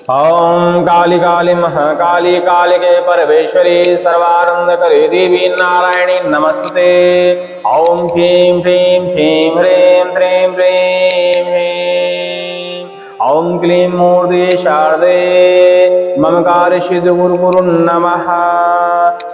ओम काली काली महाकाली कालिके परमेश्वरी सर्वानंदकरी देवी नारायणी नमस्ते। ओम ह्रीं ह्रीं श्रीं ह्रीं त्रीं ह्रीं ह्रीं। ओम क्लीं मूर्ति शारदे ममकार सिद्ध गुरु नमः।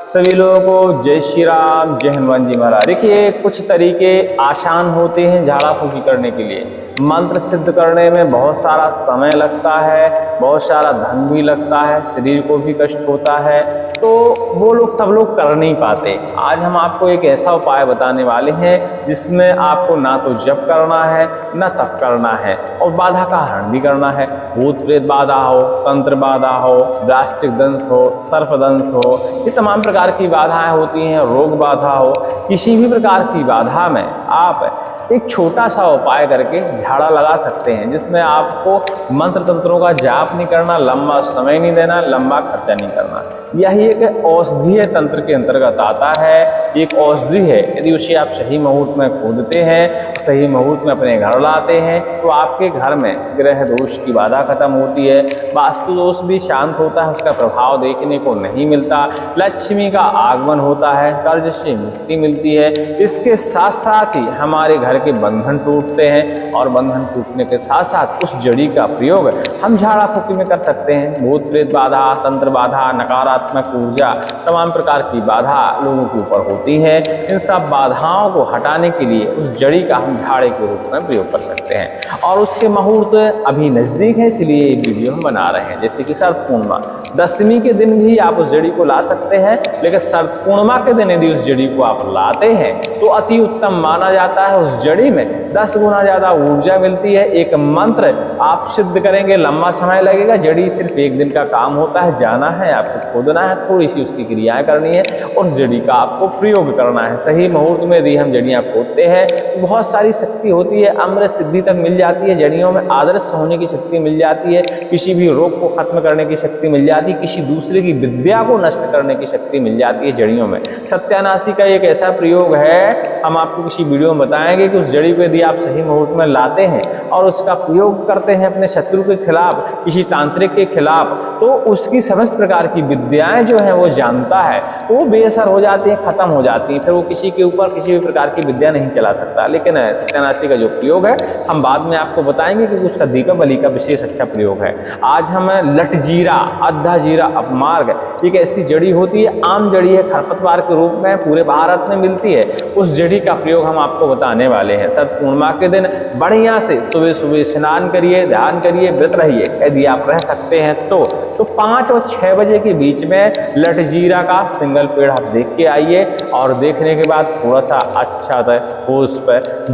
सभी लोगों को जय श्री राम, जय हनुमान जी महाराज। देखिए, कुछ तरीके आसान होते हैं झाड़ा फूकी करने के लिए। मंत्र सिद्ध करने में बहुत सारा समय लगता है, बहुत सारा धन भी लगता है, शरीर को भी कष्ट होता है, तो वो सब लोग कर नहीं पाते। आज हम आपको एक ऐसा उपाय बताने वाले हैं जिसमें आपको ना तो जप करना है ना तप करना है और बाधा का हरण भी करना है। भूत प्रेत बाधा हो, तंत्र बाधा हो, दास्तिक दंश हो, सर्प दंश हो, ये तमाम प्रकार की बाधाएं होती हैं। रोग बाधा हो, किसी भी प्रकार की बाधा में आप एक छोटा सा उपाय करके झाड़ा लगा सकते हैं, जिसमें आपको मंत्र तंत्रों का जाप नहीं करना, लंबा समय नहीं देना, लंबा खर्चा नहीं करना। यही एक औषधीय तंत्र के अंतर्गत आता है। एक औषधि है, यदि उसे आप सही मुहूर्त में खोदते हैं, सही मुहूर्त में अपने घर लाते हैं, तो आपके घर में ग्रह दोष की बाधा खत्म होती है, वास्तु दोष भी शांत होता है, उसका प्रभाव देखने को नहीं मिलता, लक्ष्मी का आगमन होता है, कर्ज से मुक्ति मिलती है। इसके साथ साथ ही हमारे घर के बंधन टूटते हैं और बंधन टूटने के साथ साथ उस जड़ी का प्रयोग हम झाड़ा फूकी में कर सकते हैं। भूत प्रेत बाधा, तंत्र बाधा, नकारात्मक ऊर्जा, तमाम प्रकार की बाधा लोगों के ऊपर होती है। इन सब बाधाओं को हटाने के लिए उस जड़ी का हम झाड़े के रूप में प्रयोग कर सकते हैं और उसके मुहूर्त अभी नजदीक है, इसलिए ये वीडियो हम बना रहे हैं। जैसे कि शरद पूर्णिमा, दशमी के दिन भी आप उस जड़ी को ला सकते हैं, लेकिन शरद पूर्णिमा के दिन यदि उस जड़ी को आप लाते हैं तो अति उत्तम माना जाता है। उस जड़ी में 10 गुना ज्यादा ऊर्जा मिलती है। एक मंत्र आप सिद्ध करेंगे, लंबा समय लगेगा, जड़ी सिर्फ एक दिन का काम होता है। जाना है, आपको खोदना है, थोड़ी सी उसकी क्रियाएं करनी है और जड़ी का आपको प्रयोग करना है। सही मुहूर्त में यदि हम जड़ियां खोदते हैं तो बहुत सारी शक्ति होती है, अमृत सिद्धि तक मिल जाती है। जड़ियों में आदर्श होने की शक्ति मिल जाती है, किसी भी रोग को खत्म करने की शक्ति मिल जाती है, किसी दूसरे की विद्या को नष्ट करने की शक्ति मिल जाती है जड़ियों में। सत्यानाशी का एक ऐसा प्रयोग है, हम आपको किसी वीडियो में बताएंगे कि उस जड़ी को यदि आप सही मुहूर्त में लाते हैं और उसका प्रयोग करते हैं अपने शत्रु के खिलाफ, किसी तांत्रिक के खिलाफ, तो उसकी समस्त प्रकार की विद्याएं जो है वो जानता है, वो बेअसर हो जाती हैं, खत्म हो जाती हैं। फिर वो किसी के ऊपर किसी भी प्रकार की विद्या नहीं चला सकता। लेकिन सत्यानाशी का जो प्रयोग है हम बाद में आपको बताएंगे कि उसका दीपावली का विशेष अच्छा प्रयोग है। आज हम लटजीरा, अद्धा जीरा अपमार्ग, एक ऐसी जड़ी होती है, आम जड़ी है, खरपतवार के रूप में पूरे भारत में मिलती है। उस जड़ी का प्रयोग हम आपको बताने वाले हैं। शरद पूर्णिमा के दिन बढ़िया से सुबह सुबह स्नान करिए, ध्यान करिए, व्रत रहिए, यदि आप रह सकते हैं तो 5 और 6 बजे के बीच में लटजीरा का सिंगल पेड़ आप देख के आइए और देखने के बाद थोड़ा सा अच्छा पुष्प,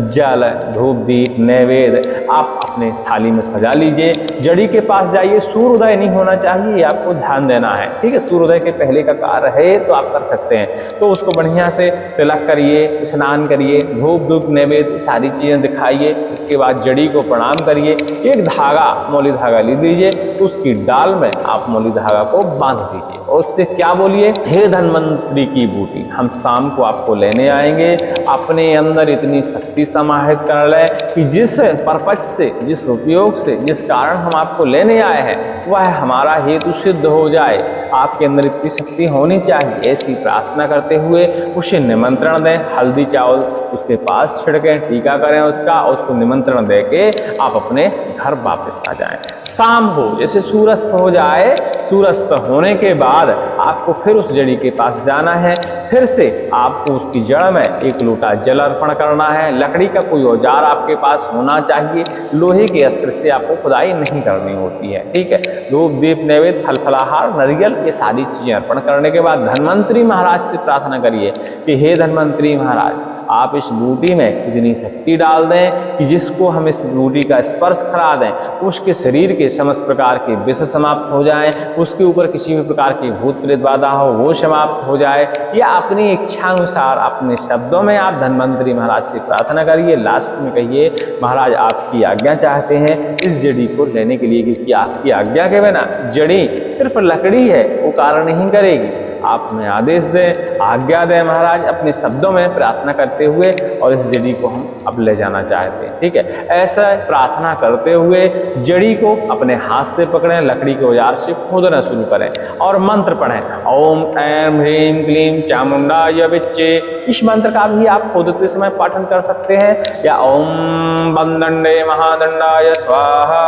जल, धूप दीप, नैवेद्य आप अपने थाली में सजा लीजिए। जड़ी के पास जाइए, सूर्योदय नहीं होना चाहिए, आपको ध्यान देना है, ठीक है। सूर्योदय के पहले का कार्य है तो आप कर सकते हैं। तो उसको बढ़िया से तिलक करिए, स्नान करिए, धूप धूप नैवेद्य सारी चीजें दिखाइए। इसके बाद जड़ी को प्रणाम करिए, एक धागा, मौली धागा ले दीजिए, तो उसकी डाल में आप मौली धागा को बांध दीजिए और उससे क्या बोलिए, हे धन्वंतरी की बूटी, हम शाम को आपको लेने आएंगे। अपने अंदर इतनी शक्ति समाहित कर ले कि जिस पर्पज से, जिस उपयोग से, जिस कारण हम आपको लेने आए हैं वह हमारा हेतु सिद्ध हो जाए। आपके अंदर इतनी शक्ति होनी चाहिए, ऐसी प्रार्थना करते हुए उसे निमंत्रण दें। हल्दी चावल उसके पास छिड़कें, टीका करें उसका, उसको निमंत्रण देके आप अपने घर वापस आ जाएं। शाम हो, जैसे सूर्यास्त हो जाए, सूर्यास्त होने के बाद आपको फिर उस जड़ी के पास जाना है। फिर से आपको उसकी जड़ में 1 लोटा जल अर्पण करना है। लकड़ी का कोई औजार आपके पास होना चाहिए, लोहे के अस्त्र से आपको खुदाई नहीं करनी होती है, ठीक है। धूप दीप नैवेद्य, फल फलाहार, नारियल, ये सारी चीजें अर्पण करने के बाद धन्वंतरी महाराज से प्रार्थना करिए कि हे धन्वंतरी महाराज, आप इस बूटी में इतनी शक्ति डाल दें कि जिसको हम इस बूटी का स्पर्श करा दें उसके शरीर के समस्त प्रकार के विष समाप्त हो जाएं, उसके ऊपर किसी भी प्रकार की भूत प्रेत बाधा हो वो समाप्त हो जाए। या अपनी इच्छा अनुसार अपने शब्दों में आप धन्वंतरी महाराज से प्रार्थना करिए। लास्ट में कहिए, महाराज आपकी आज्ञा चाहते हैं इस जड़ी को लेने के लिए, क्योंकि आपकी आज्ञा के बिना जड़ी सिर्फ लकड़ी है, वो कार्य नहीं करेगी। आप हमें आदेश दें, आज्ञा दें महाराज, अपने शब्दों में प्रार्थना करते हुए, और इस जड़ी को हम अब ले जाना चाहते हैं। ठीक है, ऐसा प्रार्थना करते हुए जड़ी को अपने हाथ से पकड़ें, लकड़ी के औजार से खोदना शुरू करें और मंत्र पढ़ें। ओम ऐं ह्रीं क्लीं चामुंडाय विच्चे। इस मंत्र का भी आप खोदते समय पाठन कर सकते हैं, या ओम बंदंडे महादंडाय स्वाहा,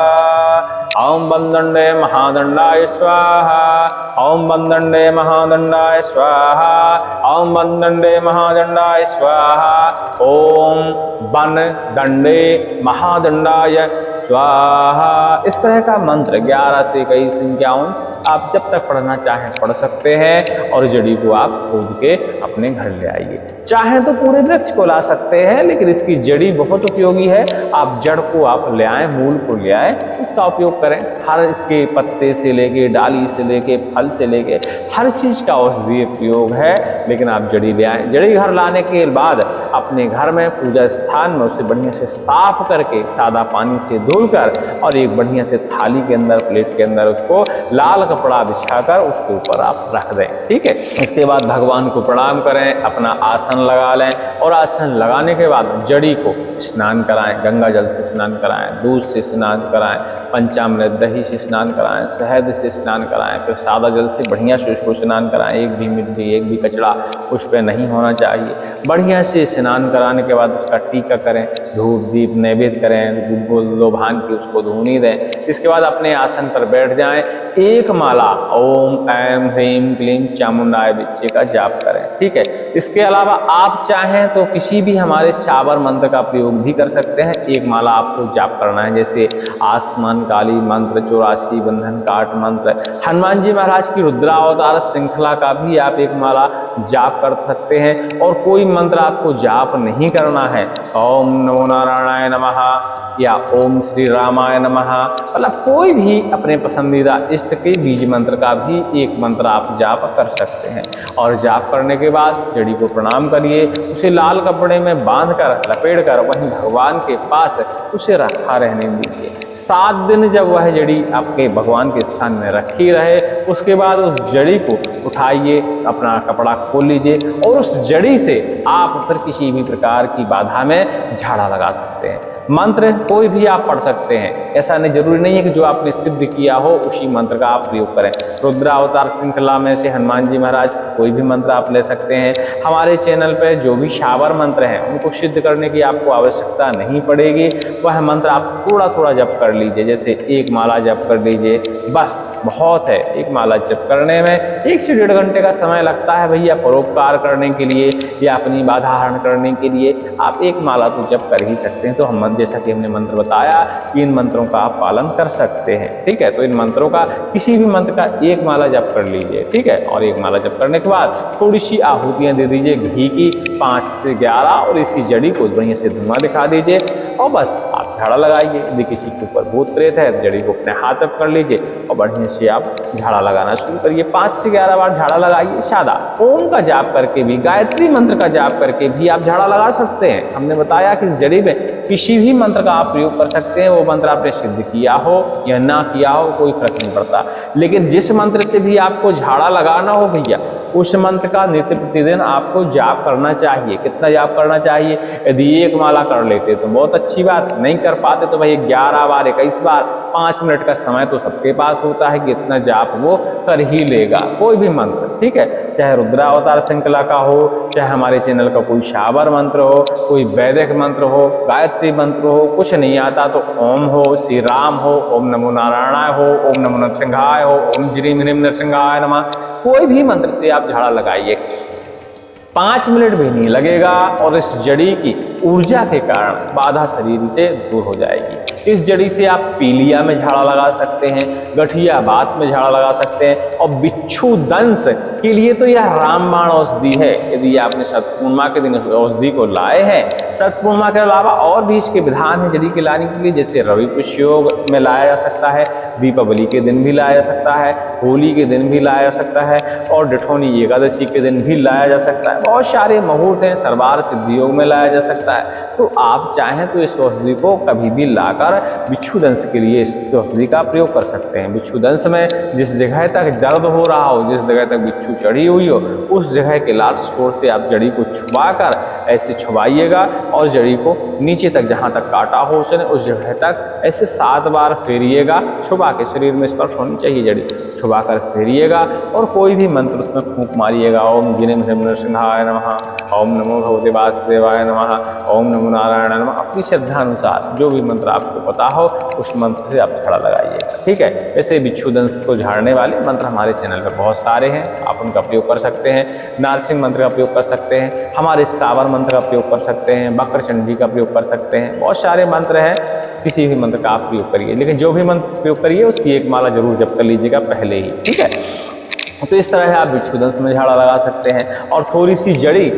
ओम बंदंडे महादंडाय स्वाहा, ओम बंदंडे महादंडाय स्वाहा, ओम बंदंडे महादंडाय स्वाहा, ओम बन दंडे महादंडाय स्वाहा। इस तरह का मंत्र 11 से कई संख्याओं आप जब तक पढ़ना चाहें पढ़ सकते हैं, और जड़ी को आप खोद के अपने घर ले आइए। चाहें तो पूरे वृक्ष को ला सकते हैं, लेकिन इसकी जड़ी बहुत उपयोगी है। आप जड़ को आप ले आएं, मूल को ले आएं, उसका उपयोग करें। हर इसके पत्ते से लेके, डाली से लेके, फल से लेके हर चीज का औषधीय उपयोग है, लेकिन आप जड़ी ले आएं। जड़ी घर लाने के बाद अपने घर में पूजा स्थान में उसे बढ़िया से साफ करके सादा पानी से धुलकर, और एक बढ़िया से थाली के अंदर, प्लेट के अंदर उसको लाल कपड़ा बिछाकर उसके ऊपर आप रख दें। ठीक है, इसके बाद भगवान को प्रणाम करें, अपना आसन लगा लें, और आसन लगाने के बाद जड़ी को स्नान कराएं, गंगा जल से स्नान कराएं, दूध से स्नान कराएं, पंचामृत दही से स्नान कराएं, शहद से स्नान कराएं, फिर सादा जल से बढ़िया से उसको स्नान कराएं। एक भी मिट्टी, एक भी कचरा उस पर नहीं होना चाहिए। बढ़िया से स्नान कराने के बाद उसका टीका करें, धूप दीप नैवेद्य करें, लोभान की उसको धूनी दें। इसके बाद अपने आसन पर बैठ जाएं, एक माला ओम ऐं ह्रीं क्लीं चामुंडाय विच्चे का जाप करें। ठीक है, इसके अलावा आप चाहें तो किसी भी हमारे शाबर मंत्र का प्रयोग भी कर सकते हैं। एक माला आपको जाप करना है, जैसे आसमान काली मंत्र, 84 बंधन काट मंत्र, हनुमान जी महाराज की रुद्रावतार श्रृंखला का भी आप एक माला जाप कर सकते हैं। और कोई मंत्र आपको जाप नहीं करना है, ओम नमो नारायणाय नमः या ओम श्री रामाय नमः, मतलब कोई भी अपने पसंदीदा इष्ट के बीज मंत्र का भी एक मंत्र आप जाप कर सकते हैं। और जाप करने के बाद जड़ी को प्रणाम करिए, उसे लाल कपड़े में बांधकर लपेट कर वहीं भगवान के पास उसे रखा रहने दीजिए। 7 दिन जब वह जड़ी आपके भगवान के स्थान में रखी रहे, उसके बाद उस जड़ी को उठाइए, अपना कपड़ा खोल लीजिए, और उस जड़ी से आप फिर किसी भी प्रकार की बाधा में झाड़ा लगा सकते हैं। मंत्र कोई भी आप पढ़ सकते हैं, ऐसा नहीं जरूरी नहीं है कि जो आपने सिद्ध किया हो उसी मंत्र का आप प्रयोग करें। रुद्रावतार श्रृंखला में से हनुमान जी महाराज कोई भी मंत्र आप ले सकते हैं। हमारे चैनल पर जो भी शाबर मंत्र हैं उनको सिद्ध करने की आपको आवश्यकता नहीं पड़ेगी, वह मंत्र आप थोड़ा थोड़ा जप कर लीजिए, जैसे एक माला जप कर लीजिए, बस बहुत है। एक माला जप करने में 1 से 1.5 घंटे का समय लगता है भैया, परोपकार करने के लिए या अपनी बाधा हरण करने के लिए आप एक माला तो जप कर ही सकते हैं। तो हम जैसा कि हमने मंत्र बताया, इन मंत्रों का आप पालन कर सकते हैं। ठीक है, तो इन मंत्रों का किसी भी मंत्र का एक माला जप कर लीजिए। ठीक है, और एक माला जप करने के बाद थोड़ी सी आहुतियां दे दीजिए घी की 5 से 11, और इसी जड़ी को बढ़िया से धुआं दिखा दीजिए, और बस आप झाड़ा लगाइए। यदि किसी के ऊपर भूत प्रेत है, जड़ी को अपने हाथ में पकड़ लीजिए और बढ़िया से आप झाड़ा लगाना शुरू करिए। 5 से 11 बार झाड़ा लगाइए। सादा ओम का जाप करके भी, गायत्री मंत्र का जाप करके भी आप झाड़ा लगा सकते हैं। हमने बताया कि इस जड़ी में किसी भी मंत्र का आप प्रयोग कर सकते हैं, वो मंत्र आपने सिद्ध किया हो या ना किया हो कोई फर्क नहीं पड़ता, लेकिन जिस मंत्र से भी आपको झाड़ा लगाना हो भैया, उस मंत्र का नित्य प्रतिदिन आपको जाप करना चाहिए। कितना जाप करना चाहिए? यदि एक माला कर लेते तो बहुत अच्छी बात, नहीं कर पाते तो भाई 11 बार 21 बार 5 मिनट का समय तो सबके पास होता है कि इतना जाप वो कर ही लेगा। कोई भी मंत्र, ठीक है, चाहे रुद्रावतार श्रृंखला का हो, चाहे हमारे चैनल का कोई शाबर मंत्र हो, कोई वैदिक मंत्र हो, गायत्री मंत्र हो, कुछ नहीं आता तो ओम हो, श्री राम हो, ओम नमो नारायणाय हो, ओम नमो नरसिंहाय हो, ओम ज्रीं ह्रीं नरसिंहाय नमः, कोई भी मंत्र से आप झाड़ा लगाइए, 5 मिनट भी नहीं लगेगा और इस जड़ी की ऊर्जा के कारण बाधा शरीर से दूर हो जाएगी। इस जड़ी से आप पीलिया में झाड़ा लगा सकते हैं, गठिया बात में झाड़ा लगा सकते हैं, और बिच्छू दंश के लिए तो यह रामबाण औषधि है। यदि आपने सतपूर्णिमा के दिन औषधि को लाए हैं, सतपूर्णिमा के अलावा और भी इसके विधान है जड़ी के लाने के लिए, जैसे रवि पुष्य योग में लाया जा सकता है, दीपावली के दिन भी लाया जा सकता है, होली के दिन भी लाया जा सकता है, और डिठौनी एकादशी के दिन भी लाया जा सकता है। बहुत सारे मुहूर्त हैं, सर्वार सिद्धि योग में लाया जा सकता है। तो आप चाहें तो इस औषधि को कभी भी लाकर बिच्छू दंश के लिए इस औषधि का प्रयोग कर सकते हैं। बिच्छू दंश में जिस जगह तक दर्द हो रहा हो, जिस जगह तक बिच्छू चढ़ी हुई हो, उस जगह के लाल छोर से आप जड़ी को छुपाकर ऐसे छुपाइएगा और जड़ी को नीचे तक जहाँ तक काटा हो उस जगह तक ऐसे 7 बार फेरिएगा। छुपा के शरीर में स्पर्श होनी चाहिए जड़ी, छुपा कर फेरिएगा और कोई भी मंत्र उसमें फूंक मारिएगा। ओम जिनेम ह्रीम नृसिंहाय नमः, ओम नमो भगवते वासुदेवाय नमः, ओम नमो नारायण नमः। अपनी श्रद्धा अनुसार जो भी मंत्र आपको पता हो उस मंत्र से आप झाड़ा लगाइएगा। ठीक है, ऐसे बिच्छू दंश को झाड़ने वाले मंत्र हमारे चैनल पर बहुत सारे हैं, आप उनका प्रयोग कर सकते हैं। नारसिंह मंत्र का प्रयोग कर सकते हैं, हमारे सावर मंत्र का प्रयोग कर सकते हैं, वक्रचंडी का प्रयोग कर सकते हैं। बहुत सारे मंत्र हैं, किसी भी मंत्र का आप प्रयोग करिए, लेकिन जो भी मंत्र प्रयोग करिए उसकी एक माला जरूर जप कर लीजिएगा पहले ही। ठीक है, तो इस तरह आप बिच्छू दंश में झाड़ा लगा सकते हैं और थोड़ी सी जड़ी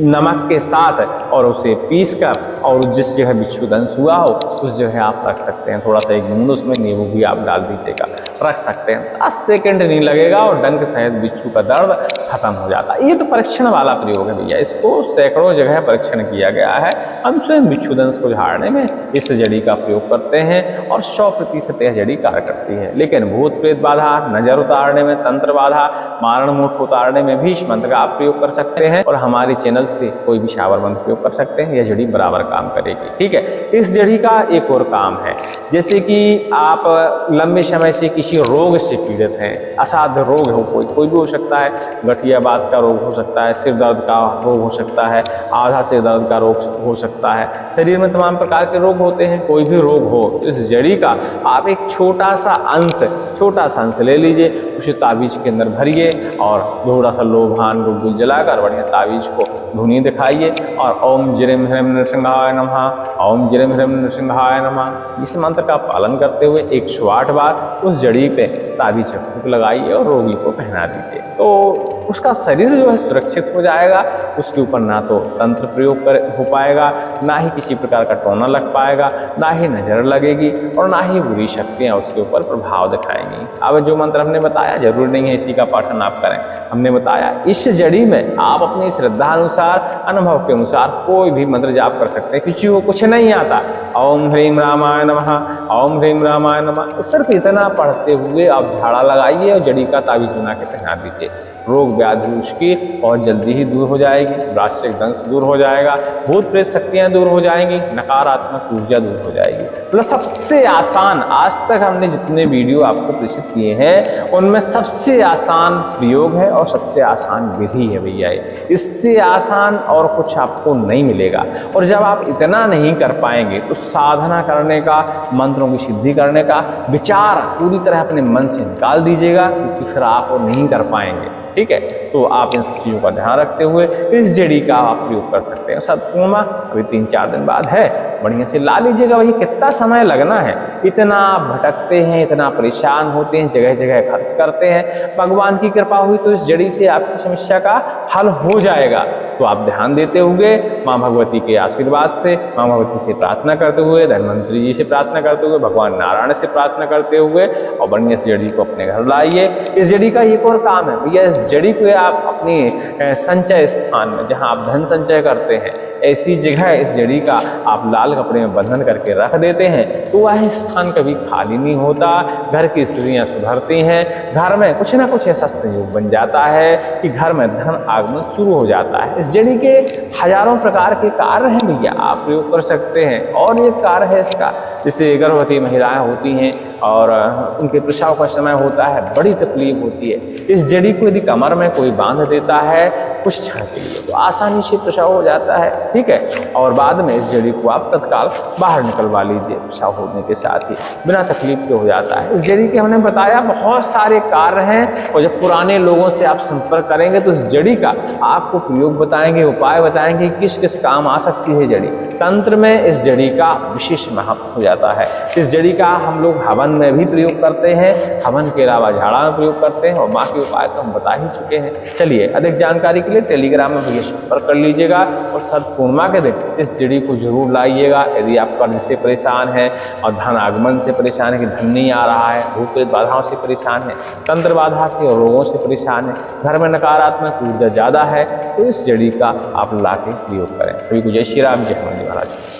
नमक के साथ और उसे पीस कर और जिस जगह बिच्छू दंश हुआ हो उस जगह आप रख सकते हैं। थोड़ा सा एक बूंद उसमें नींबू भी आप डाल दीजिएगा, रख सकते हैं। 10 सेकंड नहीं लगेगा और डंक सहित बिच्छू का दर्द खत्म हो जाता है। ये तो परीक्षण वाला प्रयोग है भैया, इसको सैकड़ों जगह परीक्षण किया गया है। हम स्वयं बिच्छू दंश को झाड़ने में इस जड़ी का प्रयोग करते हैं और 100% यह जड़ी कार्य करती है। लेकिन भूत प्रेत बाधा, नजर उतारने में, तंत्र बाधा, मारण मोक्ष उतारने में भी इस मंत्र का आप प्रयोग कर सकते हैं और हमारे चैनल से कोई भी शावर मंत्र प्रयोग कर सकते हैं। यह जड़ी बराबर काम करेगी। ठीक है, इस जड़ी का एक और काम है, जैसे कि आप लंबे समय से किसी रोग से पीड़ित हैं, असाध्य रोग हो, कोई भी हो सकता है, गठियाबात का रोग हो सकता है, सिर दर्द का रोग हो सकता है, आधा सिर दर्द का रोग हो सकता है, शरीर में तमाम प्रकार के रोग होते हैं, कोई भी रोग हो तो इस जड़ी का आप एक छोटा सा अंश ले लीजिए, उसे ताबीज के अंदर भरिए और थोड़ा सा लोभान गुलगुल जलाकर बढ़िया ताबीज को धुनी दिखाइए और ओम जिरेम ह्रीम नृसिंहाय नमः, ओम जिरेम ह्रीम नृसिंहाय नमः, इस मंत्र का पालन करते हुए 108 बार उस जड़ी पे ताबीज से फूंक लगाइए और रोगी को पहना दीजिए। तो उसका शरीर जो है सुरक्षित हो जाएगा, उसके ऊपर ना तो तंत्र प्रयोग हो पाएगा, ना ही किसी प्रकार का टोना लग पाएगा, ना ही नजर लगेगी और ना ही बुरी शक्तियाँ उसके ऊपर प्रभाव दिखाएंगी। अब जो मंत्र हमने बताया जरूर नहीं है इसी का पाठन आप करें, हमने बताया इस जड़ी में आप अपनी श्रद्धा अनुसार, अनुभव के अनुसार कोई भी मंत्र जाप कर सकते हैं। किसी को कुछ नहीं आता, ओम ह्रीम रामाय नमः, ओम ह्रीम रामाय नमः, सिर्फ इतना पढ़ते हुए आप झाड़ा लगाइए और जड़ी का ताबीज बना के पहना दीजिए। रोग व्याधि उसकी और जल्दी ही दूर हो जाएगी, राष्ट्रिक दंश दूर हो जाएगा, भूत प्रेत शक्तियाँ दूर हो जाएंगी, नकारात्मक ऊर्जा दूर हो जाएगी। मतलब सबसे आसान, आज तक हमने जितने वीडियो आपको प्रेषित किए हैं उनमें सबसे आसान प्रयोग है और सबसे आसान विधि है भैया। इससे आसान और कुछ आपको नहीं मिलेगा। और जब आप इतना नहीं कर पाएंगे तो साधना करने का, मंत्रों की सिद्धि करने का विचार पूरी तरह अपने मन से निकाल दीजिएगा, क्योंकि फिर आप वो नहीं कर पाएंगे। ठीक है, तो आप इन सब चीज़ों का ध्यान रखते हुए इस जड़ी का आप प्रयोग कर सकते हैं। सतपूर्णिमा अभी 3-4 दिन बाद है, बढ़िया से ला लीजिएगा। वही कितना समय लगना है, इतना भटकते हैं, इतना परेशान होते हैं, जगह जगह खर्च करते हैं। भगवान की कृपा हुई तो इस जड़ी से आपकी समस्या का हल हो जाएगा। तो आप ध्यान देते हुए माँ भगवती के आशीर्वाद से, माँ भगवती से प्रार्थना करते हुए, धन्वंतरी जी से प्रार्थना करते हुए, भगवान नारायण से प्रार्थना करते हुए और बढ़िया से जड़ी को अपने घर लाइए। इस जड़ी का एक और काम है भैया, इस जड़ी को आप अपनी संचय स्थान में, जहाँ आप धन संचय करते हैं, ऐसी जगह इस जड़ी का आप लाल कपड़े में बंधन करके रख देते हैं तो वह स्थान कभी खाली नहीं होता। घर की स्त्रियां सुधरती हैं, घर में कुछ ना कुछ ऐसा संयोग बन जाता है कि घर में धन आगमन शुरू हो जाता है। इस जड़ी के हजारों प्रकार के कार्य हैं भैया, आप प्रयोग कर सकते हैं। और एक कार्य है इसका, जैसे गर्भवती महिलाएं होती हैं और उनके प्रसव का समय होता है, बड़ी तकलीफ होती है, इस जड़ी को यदि कमर में कोई बांध देता है कुछ क्षण के लिए तो आसानी से प्रसव हो जाता है। ठीक है, और बाद में इस जड़ी को आप तत्काल बाहर निकलवा लीजिए, प्रसव होने के साथ ही बिना तकलीफ के हो जाता है। इस जड़ी के हमने बताया बहुत सारे कार्य हैं और जब पुराने लोगों से आप संपर्क करेंगे तो इस जड़ी का आपको प्रयोग बताएंगे, उपाय बताएंगे, किस किस काम आ सकती है जड़ी। तंत्र में इस जड़ी का विशेष महत्व हो जाता है। इस जड़ी का हम लोग हवन में भी प्रयोग करते हैं, हवन के अलावा झाड़ा में प्रयोग करते हैं और बाकी उपाय तो हम बता ही चुके हैं। चलिए, अधिक जानकारी के लिए टेलीग्राम में भैया संपर्क कर लीजिएगा और सतपूर्णिमा के दिन इस जड़ी को जरूर लाइएगा। यदि आप कर्ज से परेशान हैं और धन आगमन से परेशान है कि धन नहीं आ रहा है, भूत प्रेत बाधाओं से परेशान है, तंत्र बाधा से और रोगों से परेशान है, घर में नकारात्मक ऊर्जा ज़्यादा है, तो इस जड़ी का आप ला के प्रयोग करें। सभी को जय श्री राम, जय हनुमान जी महाराज।